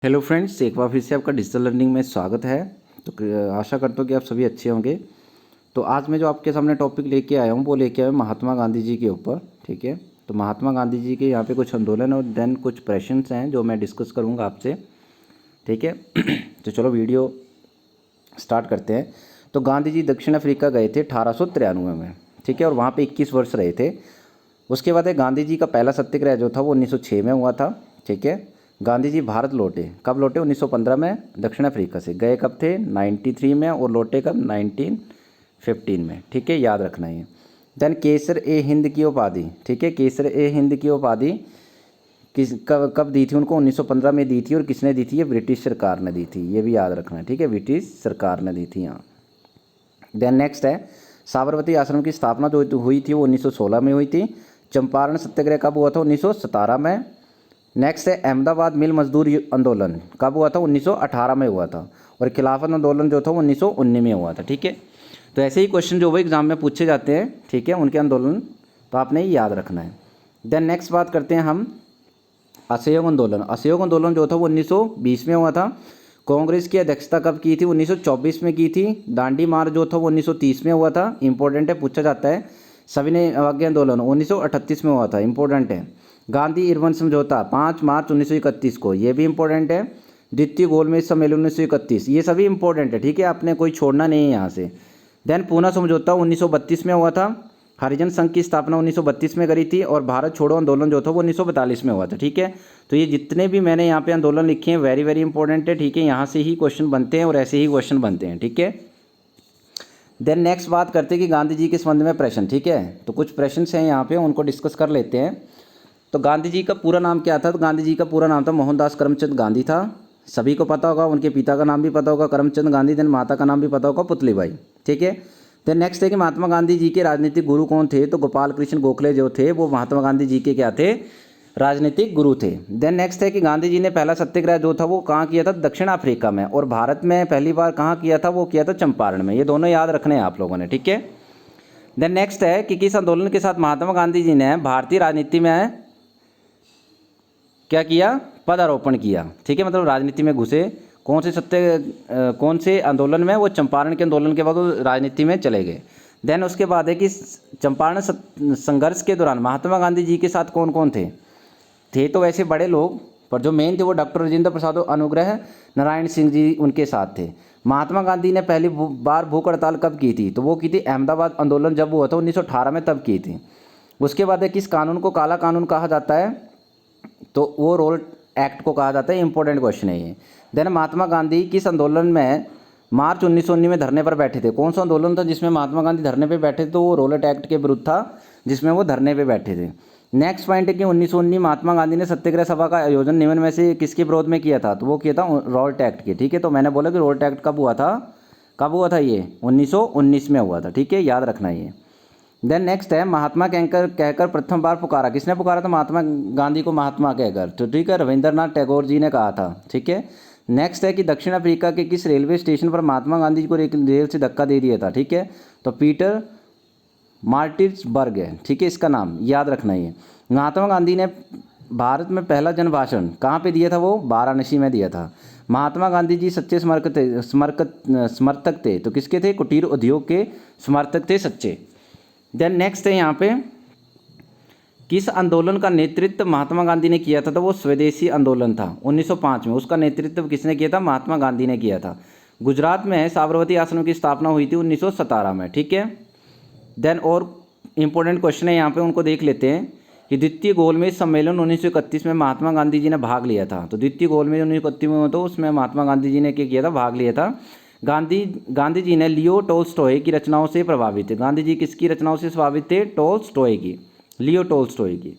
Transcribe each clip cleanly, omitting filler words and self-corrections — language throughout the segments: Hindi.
हेलो फ्रेंड्स, एक बार फिर से आपका डिजिटल लर्निंग में स्वागत है। तो आशा करता हूँ कि आप सभी अच्छे होंगे। तो आज मैं जो आपके सामने टॉपिक लेके आया हूँ वो लेके आया हूँ महात्मा गांधी जी के ऊपर। ठीक है, तो महात्मा गांधी जी के यहाँ पे कुछ आंदोलन और देन कुछ प्रश्न्स हैं जो मैं डिस्कस करूँगा आपसे। ठीक है तो चलो वीडियो स्टार्ट करते हैं। तो गांधी जी दक्षिण अफ्रीका गए थे 1893 में। ठीक है, और वहाँ पर 21 वर्ष रहे थे। उसके बाद गांधी जी का पहला सत्याग्रह जो था वो 1906 में हुआ था। ठीक है, गांधी जी भारत लौटे, कब लौटे? 1915 में दक्षिण अफ्रीका से। गए कब थे? 93 में, और लौटे कब? 1915 में। ठीक है, याद रखना है। देन केसर ए हिंद की उपाधि। ठीक है, केसर ए हिंद की उपाधि किस कब दी थी उनको? 1915 में दी थी। और किसने दी थी? ये ब्रिटिश सरकार ने दी थी, ये भी याद रखना है। ठीक है, ब्रिटिश सरकार ने दी थी यहाँ। देन नेक्स्ट है साबरमती आश्रम की स्थापना जो हुई थी वो 1916 में हुई थी। चंपारण सत्याग्रह कब हुआ था? 1917 में। नेक्स्ट है अहमदाबाद मिल मजदूर आंदोलन कब हुआ था? 1918 में हुआ था। और खिलाफत आंदोलन जो था वो 1919 में हुआ था। ठीक है, तो ऐसे ही क्वेश्चन जो वो एग्जाम में पूछे जाते हैं, ठीक है, उनके आंदोलन तो आपने ही याद रखना है। देन नेक्स्ट बात करते हैं हम असहयोग आंदोलन। असहयोग आंदोलन जो था वो 1920 में हुआ था। कांग्रेस की अध्यक्षता कब की थी? 1924 में की थी। दांडी मार्च जो था वो 1930 में हुआ था। इंपॉर्टेंट है, पूछा जाता है। सविनय अवज्ञा आंदोलन 1938 में हुआ था, इंपॉर्टेंट है। गांधी इरविन समझौता 5 मार्च 1931 को, ये भी इंपॉर्टेंट है। द्वितीय गोलमेज सम्मेलन 1931, ये सभी इंपॉर्टेंट है। ठीक है, आपने कोई छोड़ना नहीं है यहाँ से। देन पूना समझौता 1932 में हुआ था। हरिजन संघ की स्थापना 1932 में करी थी। और भारत छोड़ो आंदोलन जो था वो 1942 में हुआ था। ठीक है, तो ये जितने भी मैंने यहाँ पे आंदोलन लिखे हैं वेरी वेरी इंपॉर्टेंट है। ठीक है, यहाँ से ही क्वेश्चन बनते हैं और ऐसे ही क्वेश्चन बनते हैं। ठीक है, देन नेक्स्ट बात करते हैं कि गांधी जी के संबंध में प्रश्न। ठीक है, तो कुछ प्रश्न हैं यहाँ पे, उनको डिस्कस कर लेते हैं। तो गांधी जी का पूरा नाम क्या था? तो गांधी जी का पूरा नाम था मोहनदास करमचंद गांधी था। सभी को पता होगा, उनके पिता का नाम भी पता होगा करमचंद गांधी। देन माता का नाम भी पता होगा पुतलीबाई। ठीक है, देन नेक्स्ट है कि महात्मा गांधी जी के राजनीतिक गुरु कौन थे? तो गोपाल कृष्ण गोखले जो थे वो महात्मा गांधी जी के क्या थे? राजनीतिक गुरु थे। देन नेक्स्ट है कि गांधी जी ने पहला सत्याग्रह जो था वो कहाँ किया था? दक्षिण अफ्रीका में। और भारत में पहली बार कहाँ किया था? वो किया था चंपारण में। ये दोनों याद रखने हैं आप लोगों ने। ठीक है, देन नेक्स्ट है कि किस आंदोलन के साथ महात्मा गांधी जी ने भारतीय राजनीति में क्या किया? पदारोपण किया। ठीक है, मतलब राजनीति में घुसे। कौन से आंदोलन में? वो चंपारण के आंदोलन के बाद वो राजनीति में चले गए। देन उसके बाद है कि चंपारण संघर्ष के दौरान महात्मा गांधी जी के साथ कौन कौन थे तो वैसे बड़े लोग, पर जो मेन थे वो डॉक्टर राजेंद्र प्रसाद और अनुग्रह नारायण सिंह जी उनके साथ थे। महात्मा गांधी ने पहली बार भूख हड़ताल कब की थी? तो वो की थी अहमदाबाद आंदोलन जब हुआ था 1918 में, तब की थी। उसके बाद है किस कानून को काला कानून कहा जाता है? तो वो रोल एक्ट को कहा जाता है। इंपॉर्टेंट क्वेश्चन है ये। देन महात्मा गांधी किस आंदोलन में मार्च 1919 में धरने पर बैठे थे? कौन सा आंदोलन था जिसमें महात्मा गांधी धरने पे बैठे थे? तो वो रोलेट एक्ट के विरुद्ध था, जिसमें वो धरने पे बैठे थे। नेक्स्ट पॉइंट है कि 1919 महात्मा गांधी ने सत्याग्रह सभा का आयोजन निम्न में से किसके विरोध में किया था? तो वो किया था रोलेट एक्ट के। ठीक है, तो मैंने बोला कि रोलेट एक्ट कब हुआ था? ये 1919 में हुआ था। ठीक है, याद रखना ये। देन नेक्स्ट है महात्मा कहकर प्रथम बार पुकारा। किसने पुकारा था महात्मा गांधी को? महात्मा कहकर। तो ठीक है, रविंद्रनाथ टैगोर जी ने कहा था। ठीक है, नेक्स्ट है कि दक्षिण अफ्रीका के किस रेलवे स्टेशन पर महात्मा गांधी जी को रेल से धक्का दे दिया था? ठीक है, तो पीटर मार्टिन्सबर्ग है। ठीक है, इसका नाम याद रखना है। महात्मा गांधी ने भारत में पहला जनभाषण कहाँ पे दिया था? वो वाराणसी में दिया था। महात्मा गांधी जी सच्चे समर्थक थे। तो किसके थे? कुटीर उद्योग के समर्थक थे, सच्चे। देन नेक्स्ट है यहाँ पे किस आंदोलन का नेतृत्व महात्मा गांधी ने किया था? तो वो स्वदेशी आंदोलन था 1905 में। उसका नेतृत्व किसने किया था? महात्मा गांधी ने किया था। गुजरात में साबरमती आश्रम की स्थापना हुई थी 1917 में। ठीक है, देन और इम्पोर्टेंट क्वेश्चन है यहाँ पे, उनको देख लेते हैं कि द्वितीय गोलमेज सम्मेलन 1931 में महात्मा गांधी जी ने भाग लिया था। तो द्वितीय गोलमेज 1931 में तो उसमें महात्मा गांधी जी ने क्या किया था? भाग लिया था। गांधी जी ने लियो टोल्स्टॉय की रचनाओं से प्रभावित थे। गांधी जी किसकी रचनाओं से प्रभावित थे? टोल्स्टॉय की, लियो टोल्स्टॉय की।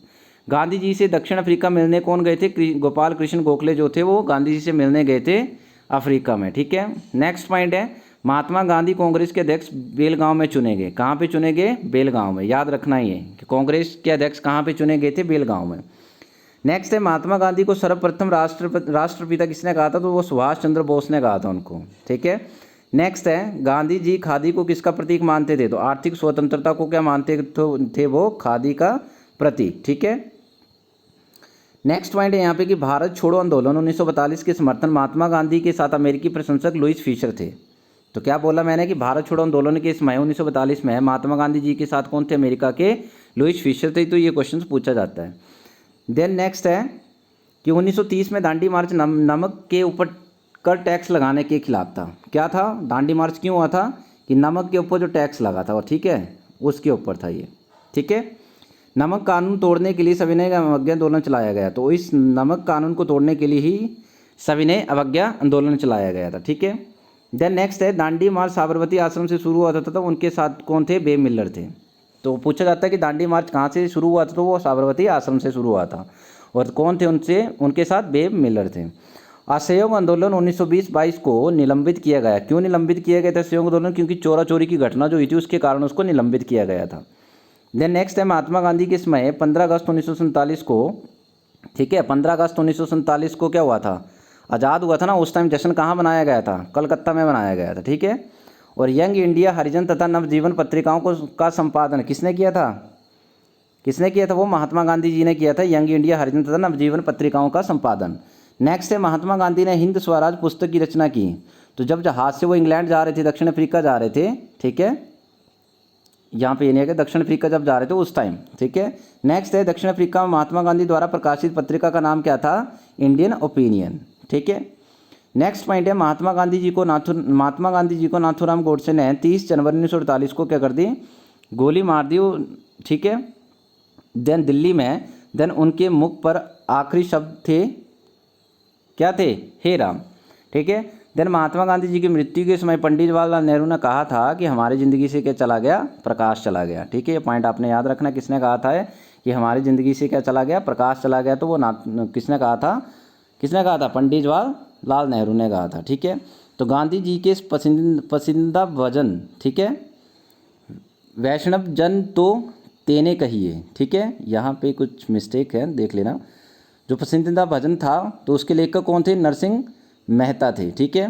गांधी जी से दक्षिण अफ्रीका मिलने कौन गए थे? गोपाल कृष्ण गोखले जो थे वो गांधी जी से मिलने गए थे अफ्रीका में। ठीक है, नेक्स्ट पॉइंट है महात्मा गांधी कांग्रेस के अध्यक्ष बेलगांव में चुने गए। कहाँ पे चुने गए? बेलगांव में। याद रखना ही है कि कांग्रेस के अध्यक्ष कहाँ पे चुने गए थे? बेलगांव में। नेक्स्ट है महात्मा गांधी को सर्वप्रथम राष्ट्रपिता किसने कहा था? तो वो सुभाष चंद्र बोस ने कहा था उनको। ठीक है, नेक्स्ट है गांधी जी खादी को किसका प्रतीक मानते थे? तो आर्थिक स्वतंत्रता को क्या मानते थे वो? खादी का प्रतीक। ठीक है, नेक्स्ट पॉइंट है यहाँ पे कि भारत छोड़ो आंदोलन 1942 के समर्थन महात्मा गांधी के साथ अमेरिकी प्रशंसक लुईस फिशर थे। तो क्या बोला मैंने कि भारत छोड़ो आंदोलन के इस मई 1942 में महात्मा गांधी जी के साथ कौन थे, अमेरिका के लुईस फिशर थे। तो ये क्वेश्चन पूछा जाता है। देन नेक्स्ट है कि 1930 में दांडी मार्च नमक के ऊपर कर टैक्स लगाने के खिलाफ था। क्या था, दांडी मार्च क्यों हुआ था कि नमक के ऊपर जो टैक्स लगा था, ठीक है, उसके ऊपर था ये। ठीक है, नमक कानून तोड़ने के लिए सविनय अवज्ञा आंदोलन चलाया गया। तो इस नमक कानून को तोड़ने के लिए ही सविनय अवज्ञा आंदोलन चलाया गया था। ठीक है, देन नेक्स्ट है दांडी मार्च साबरमती आश्रम से शुरू हुआ था, तो उनके साथ कौन थे, बेब मिलर थे। तो पूछा जाता है कि दांडी मार्च कहाँ से शुरू हुआ था, तो वो साबरमती आश्रम से शुरू हुआ था। और कौन थे उनके साथ बेब मिलर थे। असहयोग आंदोलन 1920-22 को निलंबित किया गया। क्यों निलंबित किया गया था असहयोग आंदोलन, क्योंकि चोरा चोरी की घटना जो हुई थी उसके कारण उसको निलंबित किया गया था। देन नेक्स्ट है महात्मा गांधी के समय 15 अगस्त 1947 को, ठीक है, 15 अगस्त 1947 को क्या हुआ था, आज़ाद हुआ था ना। उस टाइम जश्न कहाँ बनाया गया था, कलकत्ता में बनाया गया था। ठीक है, और यंग इंडिया हरिजन तथा नवजीवन पत्रिकाओं का संपादन किसने किया था, वो महात्मा गांधी जी ने किया था। यंग इंडिया हरिजन तथा नवजीवन पत्रिकाओं का संपादन। नेक्स्ट है महात्मा गांधी ने हिंद स्वराज पुस्तक की रचना की। तो जब जहाज से वो इंग्लैंड जा रहे थे, दक्षिण अफ्रीका जा रहे थे, ठीक है, यहाँ पे ये नहीं है कि दक्षिण अफ्रीका जब जा रहे थे उस टाइम। ठीक है, नेक्स्ट है दक्षिण अफ्रीका में महात्मा गांधी द्वारा प्रकाशित पत्रिका का नाम क्या था, इंडियन ओपिनियन। ठीक है, नेक्स्ट पॉइंट है महात्मा गांधी जी को नाथूराम गोडसे ने 30 जनवरी 1948 को क्या कर दी, गोली मार दी। ठीक है, देन दिल्ली में, देन उनके मुख पर आखिरी शब्द थे, क्या थे, हे राम। ठीक है, देन महात्मा गांधी जी की मृत्यु के समय पंडित जवाहरलाल नेहरू ने कहा था कि हमारी ज़िंदगी से क्या चला गया, प्रकाश चला गया। ठीक है, ये पॉइंट आपने याद रखना, किसने कहा था कि हमारी ज़िंदगी से क्या चला गया, प्रकाश चला गया। तो वो किसने कहा था, पंडित जवाहरलाल नेहरू ने कहा था। ठीक है, तो गांधी जी के पसंदीदा भजन, ठीक है, वैष्णव जन तो तेने कहिए। ठीक है, यहाँ पे कुछ मिस्टेक है, देख लेना। जो पसंदीदा भजन था तो उसके लेखक कौन थे, नरसिंह मेहता थे। ठीक है,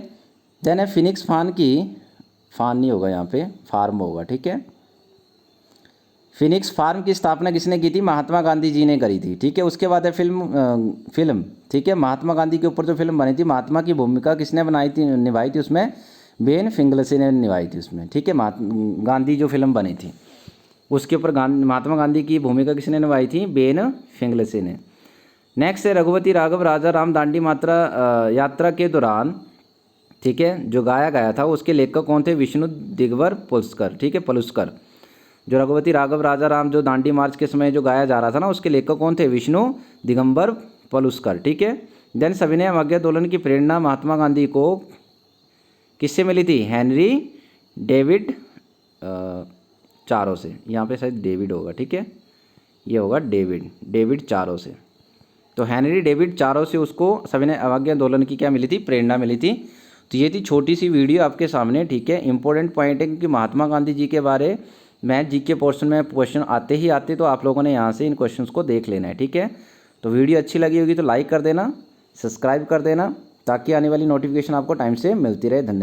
देन है फिनिक्स फार्म नहीं होगा यहाँ पे, फार्म होगा। ठीक है, फिनिक्स फार्म की स्थापना किसने की थी, महात्मा गांधी जी ने करी थी। ठीक है, उसके बाद है फिल्म, ठीक है, महात्मा गांधी के ऊपर जो फिल्म बनी थी, महात्मा की भूमिका किसने निभाई थी उसमें, बेन फिंगलेसी ने निभाई थी उसमें। ठीक है, गांधी जो फिल्म बनी थी उसके ऊपर महात्मा गांधी की भूमिका किसने निभाई थी, बेन फिंगलेसी ने। नेक्स्ट है रघुपति राघव राजा राम दांडी यात्रा के दौरान, ठीक है, जो गाया गया था उसके लेखक कौन थे, विष्णु दिगंबर पलुस्कर। ठीक है, पलुस्कर। जो रघुपति राघव राजा राम जो दांडी मार्च के समय जो गाया जा रहा था ना, उसके लेखक कौन थे, विष्णु दिगंबर पलुस्कर। ठीक है, देन सविनय अवज्ञा आंदोलन की प्रेरणा महात्मा गांधी को किससे मिली थी, हेनरी डेविड चारो से। यहाँ पे शायद डेविड होगा, ठीक है, ये होगा डेविड चारो से। तो हेनरी डेविड चारो से उसको सविनय अवज्ञा आंदोलन की क्या मिली थी, प्रेरणा मिली थी। तो ये थी छोटी सी वीडियो आपके सामने। ठीक है, इंपॉर्टेंट पॉइंट है क्योंकि महात्मा गांधी जी के बारे में जीके पोर्शन में क्वेश्चन आते तो आप लोगों ने यहाँ से इन क्वेश्चंस को देख लेना है। ठीक है, तो वीडियो अच्छी लगी होगी तो लाइक कर देना, सब्सक्राइब कर देना, ताकि आने वाली नोटिफिकेशन आपको टाइम से मिलती रहे। धन्यवाद।